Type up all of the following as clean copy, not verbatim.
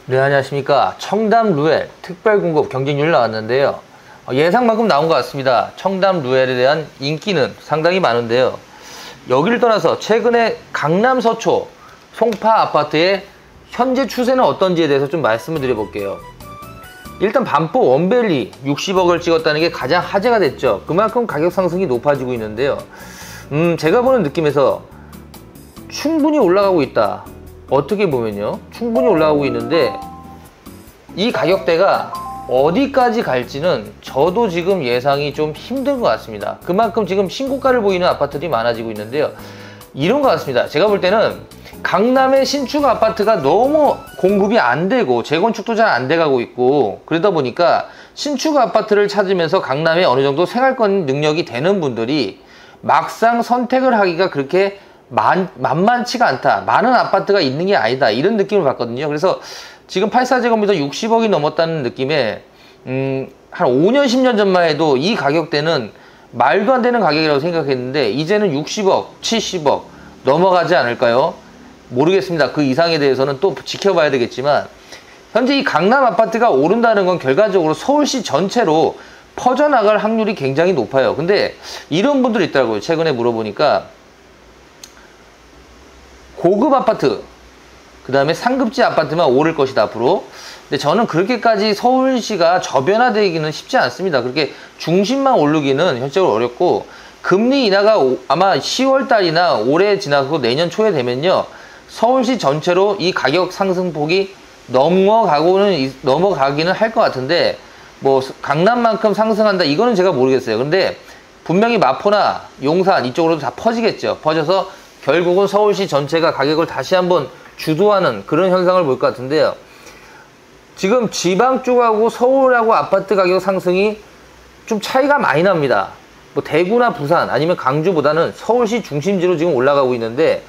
네, 안녕하십니까. 청담 루엘 특별공급 경쟁률 나왔는데요. 예상만큼 나온 것 같습니다. 청담 루엘에 대한 인기는 상당히 많은데요. 여기를 떠나서 최근에 강남 서초 송파 아파트의 현재 추세는 어떤지에 대해서 좀 말씀을 드려볼게요. 일단 반포 원밸리 60억을 찍었다는 게 가장 화제가 됐죠. 그만큼 가격 상승이 높아지고 있는데요. 제가 보는 느낌에서 충분히 올라가고 있다. 어떻게 보면요, 충분히 올라가고 있는데 이 가격대가 어디까지 갈지는 저도 지금 예상이 좀 힘든 것 같습니다. 그만큼 지금 신고가를 보이는 아파트들이 많아지고 있는데요. 이런 것 같습니다. 제가 볼 때는 강남의 신축 아파트가 너무 공급이 안 되고 재건축도 잘 안 돼가고 있고, 그러다 보니까 신축 아파트를 찾으면서 강남에 어느 정도 생활권 능력이 되는 분들이 막상 선택을 하기가 그렇게 만만치가 않다. 많은 아파트가 있는 게 아니다. 이런 느낌을 받거든요. 그래서 지금 84제곱미터 60억이 넘었다는 느낌에 한 5년 10년 전만 해도 이 가격대는 말도 안 되는 가격이라고 생각했는데 이제는 60억 70억 넘어가지 않을까요? 모르겠습니다. 그 이상에 대해서는 또 지켜봐야 되겠지만, 현재 이 강남 아파트가 오른다는 건 결과적으로 서울시 전체로 퍼져나갈 확률이 굉장히 높아요. 근데 이런 분들이 있더라고요. 최근에 물어보니까 고급 아파트, 그 다음에 상급지 아파트만 오를 것이다 앞으로. 근데 저는 그렇게까지 서울시가 저변화되기는 쉽지 않습니다. 그렇게 중심만 오르기는 현실적으로 어렵고, 금리 인하가 아마 10월달이나 올해 지나서 내년 초에 되면요, 서울시 전체로 이 가격 상승폭이 넘어가기는 할 것 같은데, 뭐 강남만큼 상승한다 이거는 제가 모르겠어요. 근데 분명히 마포나 용산 이쪽으로도 다 퍼지겠죠. 퍼져서 결국은 서울시 전체가 가격을 다시 한번 주도하는 그런 현상을 볼 것 같은데요. 지금 지방 쪽하고 서울하고 아파트 가격 상승이 좀 차이가 많이 납니다. 뭐 대구나 부산 아니면 강주보다는 서울시 중심지로 지금 올라가고 있는데,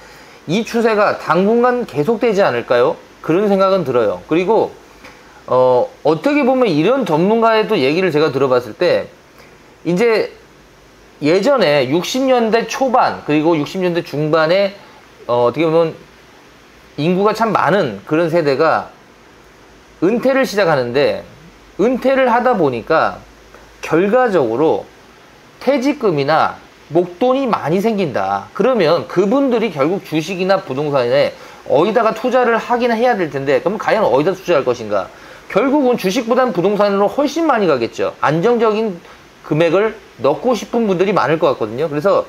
이 추세가 당분간 계속되지 않을까요? 그런 생각은 들어요. 그리고 어떻게 보면 이런 전문가의 또 얘기를 제가 들어봤을 때, 이제 예전에 60년대 초반 그리고 60년대 중반에 어떻게 보면 인구가 참 많은 그런 세대가 은퇴를 시작하는데, 은퇴를 하다 보니까 결과적으로 퇴직금이나 목돈이 많이 생긴다. 그러면 그분들이 결국 주식이나 부동산에 어디다가 투자를 하긴 해야 될 텐데, 그럼 과연 어디다 투자할 것인가? 결국은 주식보다는 부동산으로 훨씬 많이 가겠죠. 안정적인 금액을 넣고 싶은 분들이 많을 것 같거든요. 그래서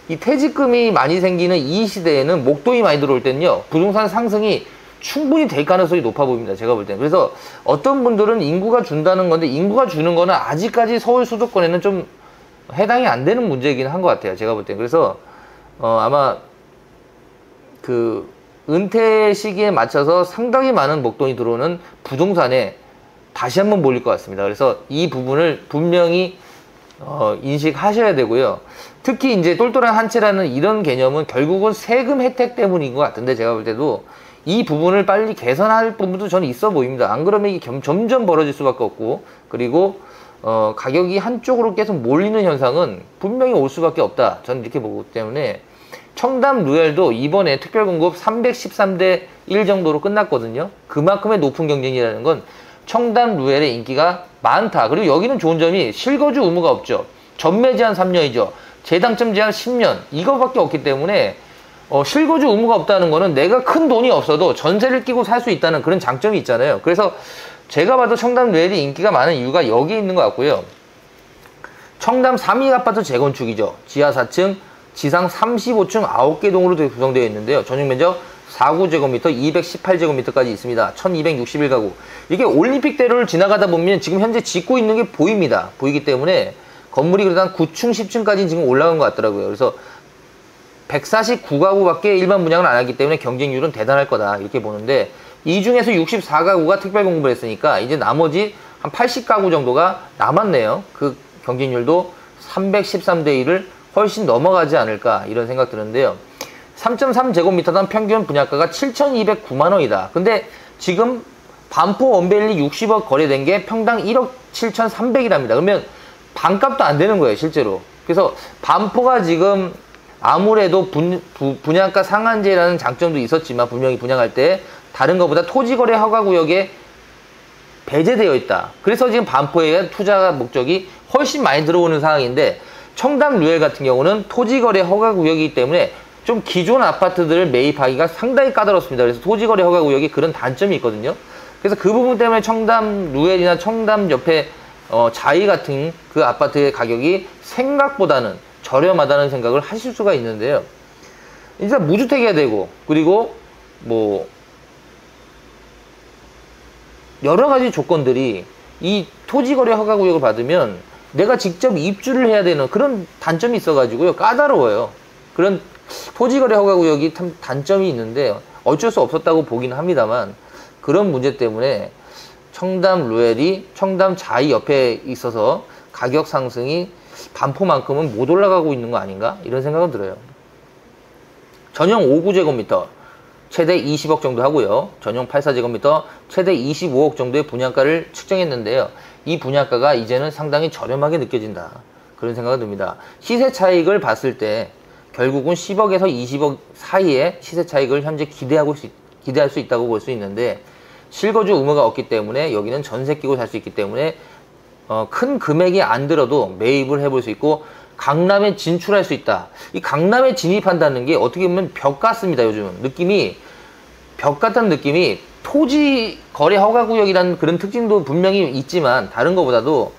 이 퇴직금이 많이 생기는 이 시대에는 목돈이 많이 들어올 때는요, 부동산 상승이 충분히 될 가능성이 높아 보입니다. 제가 볼 때는. 그래서 어떤 분들은 인구가 준다는 건데, 인구가 주는 거는 아직까지 서울 수도권에는 좀 해당이 안 되는 문제이긴 한 것 같아요. 제가 볼 때는. 그래서 아마 그 은퇴 시기에 맞춰서 상당히 많은 목돈이 들어오는 부동산에 다시 한번 몰릴 것 같습니다. 그래서 이 부분을 분명히 인식하셔야 되고요. 특히 이제 똘똘한 한 채라는 이런 개념은 결국은 세금 혜택 때문인 것 같은데, 제가 볼 때도 이 부분을 빨리 개선할 부분도 저는 있어 보입니다. 안 그러면 이게 점점 벌어질 수밖에 없고, 그리고 가격이 한쪽으로 계속 몰리는 현상은 분명히 올 수밖에 없다. 저는 이렇게 보기 때문에 청담 루엘도 이번에 특별공급 313대 1 정도로 끝났거든요. 그만큼의 높은 경쟁이라는 건 청담 루엘의 인기가 많다. 그리고 여기는 좋은 점이 실거주 의무가 없죠. 전매 제한 3년이죠. 재당첨 제한 10년. 이거밖에 없기 때문에 실거주 의무가 없다는 거는 내가 큰 돈이 없어도 전세를 끼고 살 수 있다는 그런 장점이 있잖아요. 그래서 제가 봐도 청담 루엘이 인기가 많은 이유가 여기에 있는 것 같고요. 청담 3위 아파트 재건축이죠. 지하 4층, 지상 35층 9개 동으로 구성되어 있는데요. 전용 면적 49제곱미터, 218제곱미터까지 있습니다. 1261가구. 이게 올림픽대로를 지나가다 보면 지금 현재 짓고 있는 게 보입니다. 보이기 때문에 건물이 그래도 한 9층, 10층까지 지금 올라간 것 같더라고요. 그래서 149가구밖에 일반 분양을 안 하기 때문에 경쟁률은 대단할 거다. 이렇게 보는데, 이 중에서 64가구가 특별 공급을 했으니까 이제 나머지 한 80가구 정도가 남았네요. 그 경쟁률도 313대 1을 훨씬 넘어가지 않을까 이런 생각 드는데요. 3.3제곱미터당 평균 분양가가 7,209만원이다. 근데 지금 반포 원밸리 60억 거래된 게 평당 1억 7,300이랍니다. 그러면 반값도 안 되는 거예요, 실제로. 그래서 반포가 지금 아무래도 분양가 상한제라는 장점도 있었지만, 분명히 분양할 때 다른 것보다 토지거래 허가구역에 배제되어 있다. 그래서 지금 반포에 투자 목적이 훨씬 많이 들어오는 상황인데, 청담 루엘 같은 경우는 토지거래 허가구역이기 때문에 좀 기존 아파트들을 매입하기가 상당히 까다롭습니다. 그래서 토지거래 허가구역이 그런 단점이 있거든요. 그래서 그 부분 때문에 청담 루엘이나 청담 옆에 자이 같은 그 아파트의 가격이 생각보다는 저렴하다는 생각을 하실 수가 있는데요. 일단 무주택해야 되고, 그리고 뭐 여러 가지 조건들이 이 토지거래 허가구역을 받으면 내가 직접 입주를 해야 되는 그런 단점이 있어가지고요, 까다로워요. 그런 토지거래 허가구역이 참 단점이 있는데 어쩔 수 없었다고 보긴 합니다만, 그런 문제 때문에 청담 루엘이 청담 자이 옆에 있어서 가격 상승이 반포만큼은 못 올라가고 있는 거 아닌가, 이런 생각은 들어요. 전용 5구제곱미터 최대 20억 정도 하고요, 전용 84제곱미터 최대 25억 정도의 분양가를 측정했는데요, 이 분양가가 이제는 상당히 저렴하게 느껴진다, 그런 생각이 듭니다. 시세 차익을 봤을 때 결국은 10억에서 20억 사이에 시세 차익을 현재 기대할 수 있다고 볼 수 있는데, 실거주 의무가 없기 때문에 여기는 전세 끼고 살 수 있기 때문에 큰 금액이 안 들어도 매입을 해볼 수 있고 강남에 진출할 수 있다. 이 강남에 진입한다는 게 어떻게 보면 벽 같습니다. 요즘은 느낌이 벽 같다는 느낌이, 토지 거래 허가구역이라는 그런 특징도 분명히 있지만 다른 것보다도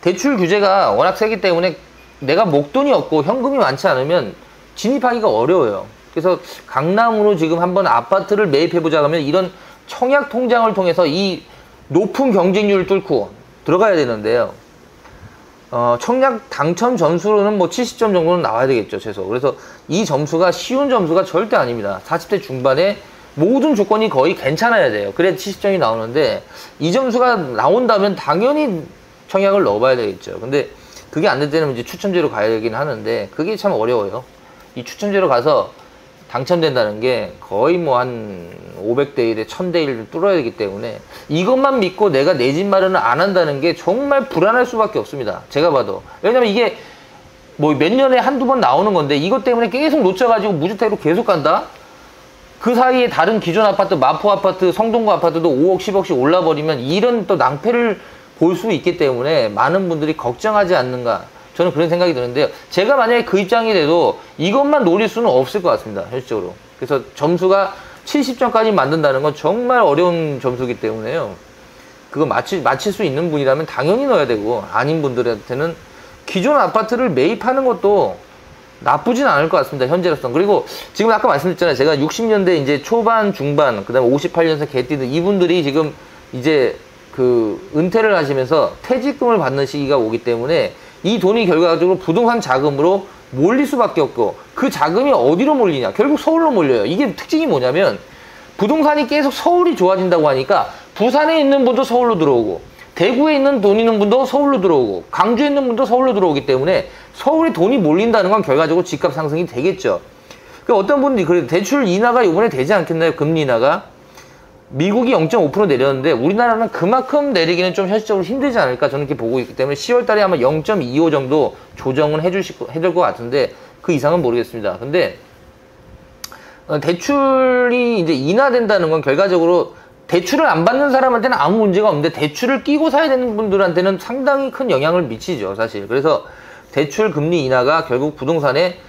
대출 규제가 워낙 세기 때문에 내가 목돈이 없고 현금이 많지 않으면 진입하기가 어려워요. 그래서 강남으로 지금 한번 아파트를 매입해보자 하면 이런 청약 통장을 통해서 이 높은 경쟁률을 뚫고 들어가야 되는데요. 청약 당첨 점수로는 뭐 70점 정도는 나와야 되겠죠, 최소. 그래서 이 점수가 쉬운 점수가 절대 아닙니다. 40대 중반에 모든 조건이 거의 괜찮아야 돼요. 그래야 70점이 나오는데, 이 점수가 나온다면 당연히 청약을 넣어봐야 되겠죠. 근데 그게 안 될 때는 이제 추첨제로 가야 되긴 하는데, 그게 참 어려워요. 이 추첨제로 가서 당첨된다는 게 거의 뭐 한 500대 1에 1000대 1을 뚫어야 되기 때문에 이것만 믿고 내가 내 집 마련을 안 한다는 게 정말 불안할 수밖에 없습니다. 제가 봐도. 왜냐면 이게 뭐 몇 년에 한두 번 나오는 건데 이것 때문에 계속 놓쳐가지고 무주택으로 계속 간다? 그 사이에 다른 기존 아파트, 마포 아파트, 성동구 아파트도 5억, 10억씩 올라버리면 이런 또 낭패를 볼 수 있기 때문에 많은 분들이 걱정하지 않는가, 저는 그런 생각이 드는데요. 제가 만약에 그 입장이 돼도 이것만 노릴 수는 없을 것 같습니다, 현실적으로. 그래서 점수가 70점까지 만든다는 건 정말 어려운 점수이기 때문에요. 그거 맞힐 수 있는 분이라면 당연히 넣어야 되고, 아닌 분들한테는 기존 아파트를 매입하는 것도 나쁘진 않을 것 같습니다, 현재로서는. 그리고 지금 아까 말씀드렸잖아요. 제가 60년대 이제 초반, 중반, 그 다음에 58년생 개띠들, 이분들이 지금 이제 그 은퇴를 하시면서 퇴직금을 받는 시기가 오기 때문에 이 돈이 결과적으로 부동산 자금으로 몰릴 수밖에 없고, 그 자금이 어디로 몰리냐? 결국 서울로 몰려요. 이게 특징이 뭐냐면, 부동산이 계속 서울이 좋아진다고 하니까 부산에 있는 분도 서울로 들어오고, 대구에 있는 돈 있는 분도 서울로 들어오고, 광주에 있는 분도 서울로 들어오기 때문에 서울에 돈이 몰린다는 건 결과적으로 집값 상승이 되겠죠. 그러니까 어떤 분들이 그래도 대출 인하가 이번에 되지 않겠나요? 금리 인하가. 미국이 0.5% 내렸는데 우리나라는 그만큼 내리기는 좀 현실적으로 힘들지 않을까, 저는 이렇게 보고 있기 때문에 10월 달에 아마 0.25 정도 조정은 해줄 것 같은데 그 이상은 모르겠습니다. 근데 대출이 이제 인하된다는 건 결과적으로 대출을 안 받는 사람한테는 아무 문제가 없는데, 대출을 끼고 사야 되는 분들한테는 상당히 큰 영향을 미치죠, 사실. 그래서 대출 금리 인하가 결국 부동산에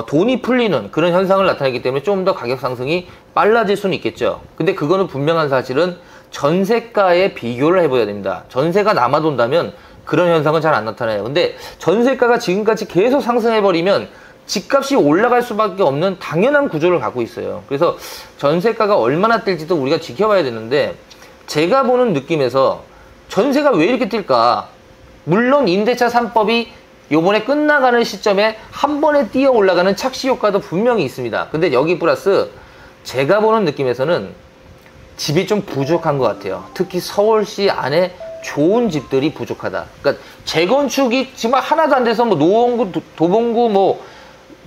돈이 풀리는 그런 현상을 나타내기 때문에 좀 더 가격 상승이 빨라질 수는 있겠죠. 근데 그거는 분명한 사실은 전세가에 비교를 해봐야 됩니다. 전세가 남아돈다면 그런 현상은 잘 안 나타나요. 근데 전세가가 지금까지 계속 상승해버리면 집값이 올라갈 수밖에 없는 당연한 구조를 갖고 있어요. 그래서 전세가가 얼마나 뛸지도 우리가 지켜봐야 되는데, 제가 보는 느낌에서 전세가 왜 이렇게 뛸까? 물론 임대차 3법이 요번에 끝나가는 시점에 한 번에 뛰어 올라가는 착시 효과도 분명히 있습니다. 근데 여기 플러스 제가 보는 느낌에서는 집이 좀 부족한 것 같아요. 특히 서울시 안에 좋은 집들이 부족하다. 그러니까 재건축이 지금 하나도 안 돼서 뭐 노원구, 도봉구, 뭐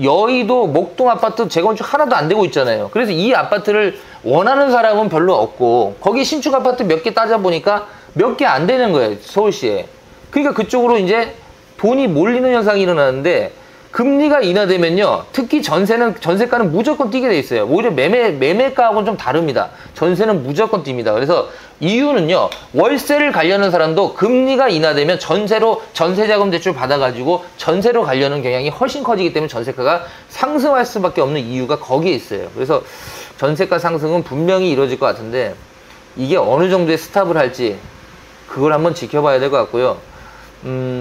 여의도, 목동 아파트 재건축 하나도 안 되고 있잖아요. 그래서 이 아파트를 원하는 사람은 별로 없고, 거기 신축 아파트 몇 개 따져보니까 몇 개 안 되는 거예요, 서울시에. 그러니까 그쪽으로 이제 돈이 몰리는 현상이 일어나는데, 금리가 인하되면요, 특히 전세가는 무조건 뛰게 돼 있어요. 오히려 매매가하고는 좀 다릅니다. 전세는 무조건 뜁니다. 그래서 이유는요, 월세를 가려는 사람도 금리가 인하되면 전세자금 대출 받아가지고 전세로 가려는 경향이 훨씬 커지기 때문에 전세가가 상승할 수밖에 없는 이유가 거기에 있어요. 그래서 전세가 상승은 분명히 이루어질 것 같은데, 이게 어느 정도의 스탑을 할지 그걸 한번 지켜봐야 될 것 같고요.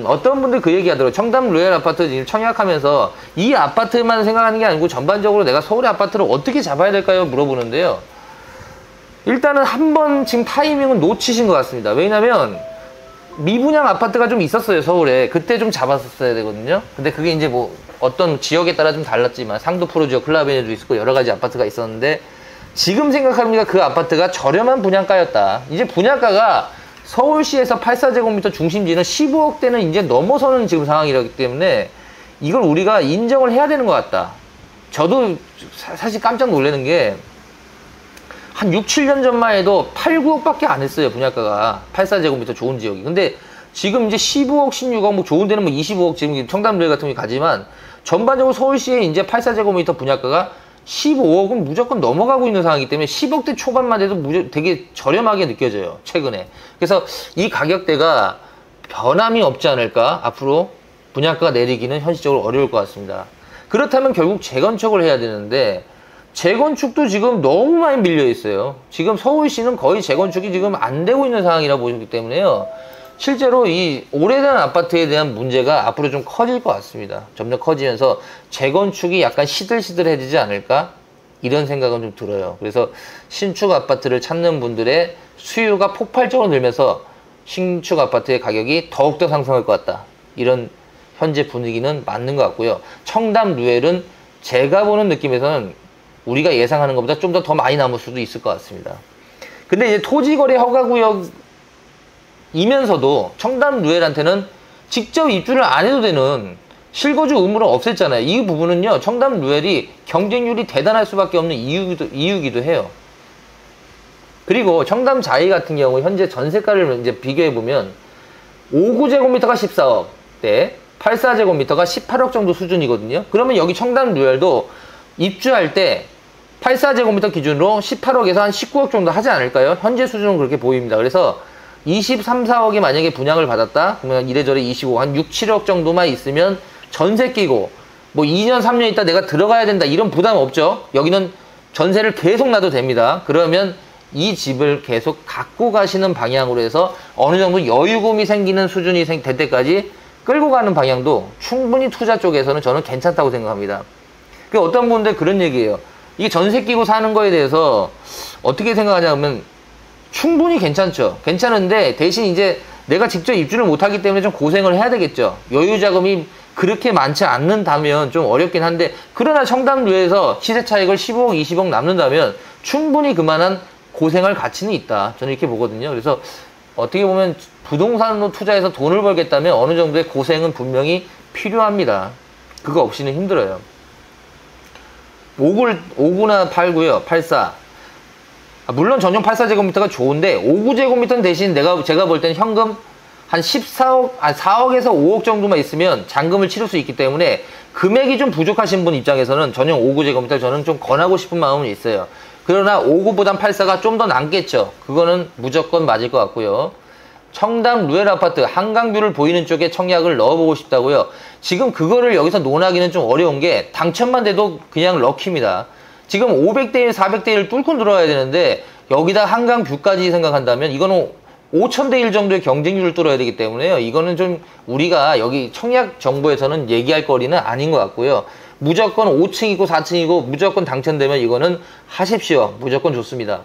어떤 분들 그 얘기 하더라고요. 청담 로얄 아파트 지금 청약하면서 이 아파트만 생각하는 게 아니고 전반적으로 내가 서울의 아파트를 어떻게 잡아야 될까요? 물어보는데요. 일단은 한번 지금 타이밍은 놓치신 것 같습니다. 왜냐면 미분양 아파트가 좀 있었어요, 서울에. 그때 좀 잡았었어야 되거든요. 근데 그게 이제 뭐 어떤 지역에 따라 좀 달랐지만 상도 프로지오, 클라베네도 있었고 여러 가지 아파트가 있었는데, 지금 생각합니다. 그 아파트가 저렴한 분양가였다. 이제 분양가가 서울시에서 84제곱미터 중심지는 15억대는 이제 넘어서는 지금 상황이라기 때문에 이걸 우리가 인정을 해야 되는 것 같다. 저도 사실 깜짝 놀라는 게, 한 6, 7년 전만 해도 8, 9억밖에 안 했어요, 분양가가. 84제곱미터 좋은 지역이. 근데 지금 이제 15억, 16억, 뭐 좋은 데는 뭐 25억, 지금 청담로에 같은 게 가지만, 전반적으로 서울시에 이제 84제곱미터 분양가가 15억은 무조건 넘어가고 있는 상황이기 때문에 10억대 초반만 해도 되게 저렴하게 느껴져요, 최근에. 그래서 이 가격대가 변함이 없지 않을까? 앞으로 분양가가 내리기는 현실적으로 어려울 것 같습니다. 그렇다면 결국 재건축을 해야 되는데, 재건축도 지금 너무 많이 밀려 있어요. 지금 서울시는 거의 재건축이 지금 안 되고 있는 상황이라 보기 때문에요, 실제로 이 오래된 아파트에 대한 문제가 앞으로 좀 커질 것 같습니다. 점점 커지면서 재건축이 약간 시들시들해지지 않을까? 이런 생각은 좀 들어요. 그래서 신축 아파트를 찾는 분들의 수요가 폭발적으로 늘면서 신축 아파트의 가격이 더욱더 상승할 것 같다. 이런 현재 분위기는 맞는 것 같고요. 청담 루엘은 제가 보는 느낌에서는 우리가 예상하는 것보다 좀 더 많이 남을 수도 있을 것 같습니다. 근데 이제 토지거래 허가구역 이면서도 청담 루엘한테는 직접 입주를 안 해도 되는 실거주 의무를 없앴잖아요. 이 부분은요, 청담 루엘이 경쟁률이 대단할 수밖에 없는 이유기도 해요. 그리고 청담 자이 같은 경우 현재 전세가를 이제 비교해보면 59제곱미터가 14억대, 84제곱미터가 18억 정도 수준이거든요. 그러면 여기 청담 루엘도 입주할 때 84제곱미터 기준으로 18억에서 한 19억 정도 하지 않을까요? 현재 수준은 그렇게 보입니다. 그래서 23, 4억에 만약에 분양을 받았다? 그러면 이래저래 25, 한 6, 7억 정도만 있으면 전세 끼고 뭐 2년, 3년 있다 내가 들어가야 된다, 이런 부담 없죠? 여기는 전세를 계속 놔도 됩니다. 그러면 이 집을 계속 갖고 가시는 방향으로 해서 어느 정도 여유금이 생기는 수준이 될 때까지 끌고 가는 방향도 충분히 투자 쪽에서는 저는 괜찮다고 생각합니다. 그 어떤 분들 그런 얘기예요. 이게 전세 끼고 사는 거에 대해서 어떻게 생각하냐면, 충분히 괜찮죠. 괜찮은데 대신 이제 내가 직접 입주를 못하기 때문에 좀 고생을 해야 되겠죠. 여유 자금이 그렇게 많지 않는다면 좀 어렵긴 한데, 그러나 청담루에서 시세 차익을 15억, 20억 남는다면 충분히 그만한 고생할 가치는 있다. 저는 이렇게 보거든요. 그래서 어떻게 보면 부동산으로 투자해서 돈을 벌겠다면 어느 정도의 고생은 분명히 필요합니다. 그거 없이는 힘들어요. 5구나 8구요, 84. 물론 전용 84제곱미터가 좋은데 59제곱미터는 대신 제가 볼 때는 현금 한 14억, 4억에서 5억 정도만 있으면 잔금을 치를 수 있기 때문에 금액이 좀 부족하신 분 입장에서는 전용 59제곱미터 저는 좀 권하고 싶은 마음은 있어요. 그러나 59보단 84가 좀 더 남겠죠. 그거는 무조건 맞을 것 같고요. 청담 루엘 아파트 한강뷰를 보이는 쪽에 청약을 넣어보고 싶다고요. 지금 그거를 여기서 논하기는 좀 어려운 게, 당첨만 돼도 그냥 럭키입니다. 지금 500대1, 400대1 뚫고 들어와야 되는데 여기다 한강뷰까지 생각한다면 이거는 5000대1 정도의 경쟁률을 뚫어야 되기 때문에요. 이거는 좀 우리가 여기 청약 정보에서는 얘기할 거리는 아닌 것 같고요. 무조건 5층이고 4층이고 무조건 당첨되면 이거는 하십시오. 무조건 좋습니다.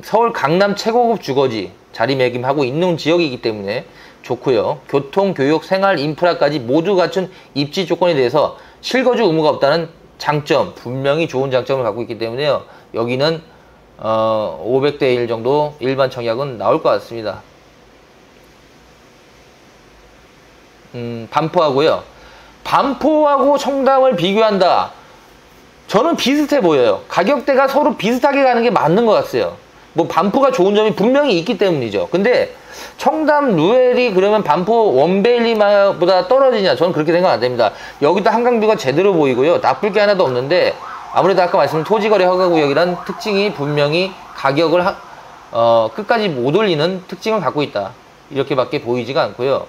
서울 강남 최고급 주거지 자리매김하고 있는 지역이기 때문에 좋고요. 교통, 교육, 생활, 인프라까지 모두 갖춘 입지 조건에 대해서 실거주 의무가 없다는 장점, 분명히 좋은 장점을 갖고 있기 때문에요. 여기는 500대1 정도 일반 청약은 나올 것 같습니다. 반포하고요. 반포하고 청담을 비교한다. 저는 비슷해 보여요. 가격대가 서로 비슷하게 가는 게 맞는 것 같아요. 뭐 반포가 좋은 점이 분명히 있기 때문이죠. 근데 청담 루엘이 그러면 반포 원베일리보다 떨어지냐? 저는 그렇게 생각 안 됩니다. 여기도 한강뷰가 제대로 보이고요. 나쁠 게 하나도 없는데 아무래도 아까 말씀드린 토지거래 허가구역이란 특징이 분명히 가격을 끝까지 못 올리는 특징을 갖고 있다. 이렇게밖에 보이지가 않고요.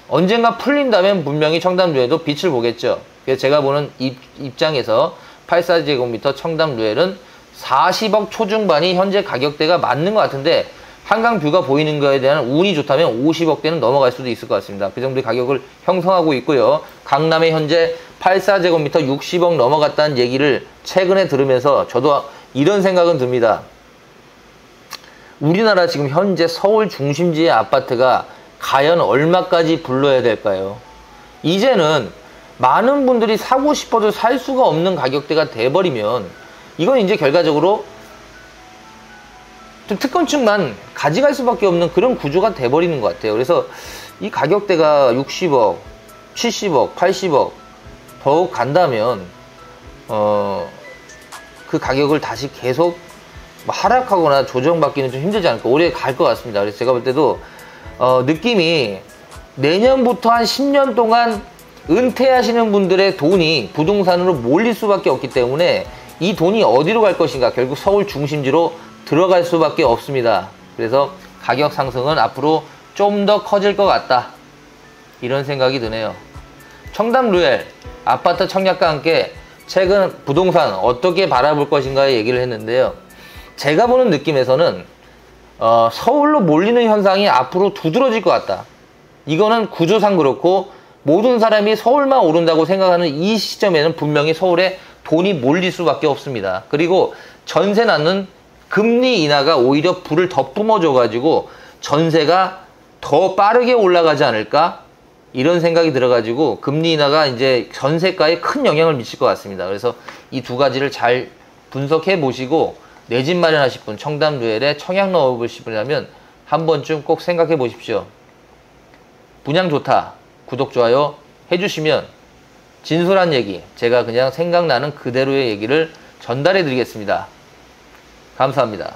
언젠가 풀린다면 분명히 청담 루엘도 빛을 보겠죠. 그래서 제가 보는 입장에서 84제곱미터 청담 루엘은 40억 초중반이 현재 가격대가 맞는 것 같은데 한강뷰가 보이는 거에 대한 운이 좋다면 50억대는 넘어갈 수도 있을 것 같습니다. 그 정도의 가격을 형성하고 있고요. 강남에 현재 84제곱미터 60억 넘어갔다는 얘기를 최근에 들으면서 저도 이런 생각은 듭니다. 우리나라 지금 현재 서울 중심지의 아파트가 과연 얼마까지 불러야 될까요? 이제는 많은 분들이 사고 싶어도 살 수가 없는 가격대가 돼버리면 이건 이제 결과적으로 좀 특권층만 가져갈 수밖에 없는 그런 구조가 돼버리는 것 같아요. 그래서 이 가격대가 60억, 70억, 80억 더욱 간다면 그 가격을 다시 계속 하락하거나 조정받기는 좀 힘들지 않을까. 오래 갈 것 같습니다. 그래서 제가 볼 때도 느낌이 내년부터 한 10년 동안 은퇴하시는 분들의 돈이 부동산으로 몰릴 수밖에 없기 때문에 이 돈이 어디로 갈 것인가, 결국 서울 중심지로 들어갈 수밖에 없습니다. 그래서 가격 상승은 앞으로 좀 더 커질 것 같다, 이런 생각이 드네요. 청담 루엘 아파트 청약과 함께 최근 부동산 어떻게 바라볼 것인가에 얘기를 했는데요. 제가 보는 느낌에서는 서울로 몰리는 현상이 앞으로 두드러질 것 같다. 이거는 구조상 그렇고 모든 사람이 서울만 오른다고 생각하는 이 시점에는 분명히 서울에 돈이 몰릴 수밖에 없습니다. 그리고 전세 나는 금리 인하가 오히려 불을 더 뿜어줘가지고 전세가 더 빠르게 올라가지 않을까, 이런 생각이 들어가지고 금리 인하가 이제 전세가에 큰 영향을 미칠 것 같습니다. 그래서 이 두 가지를 잘 분석해 보시고 내 집 마련하실 분, 청담 루엘에 청약 넣어보실 분이라면 한 번쯤 꼭 생각해 보십시오. 분양 좋다, 구독, 좋아요 해주시면 진솔한 얘기, 제가 그냥 생각나는 그대로의 얘기를 전달해 드리겠습니다. 감사합니다.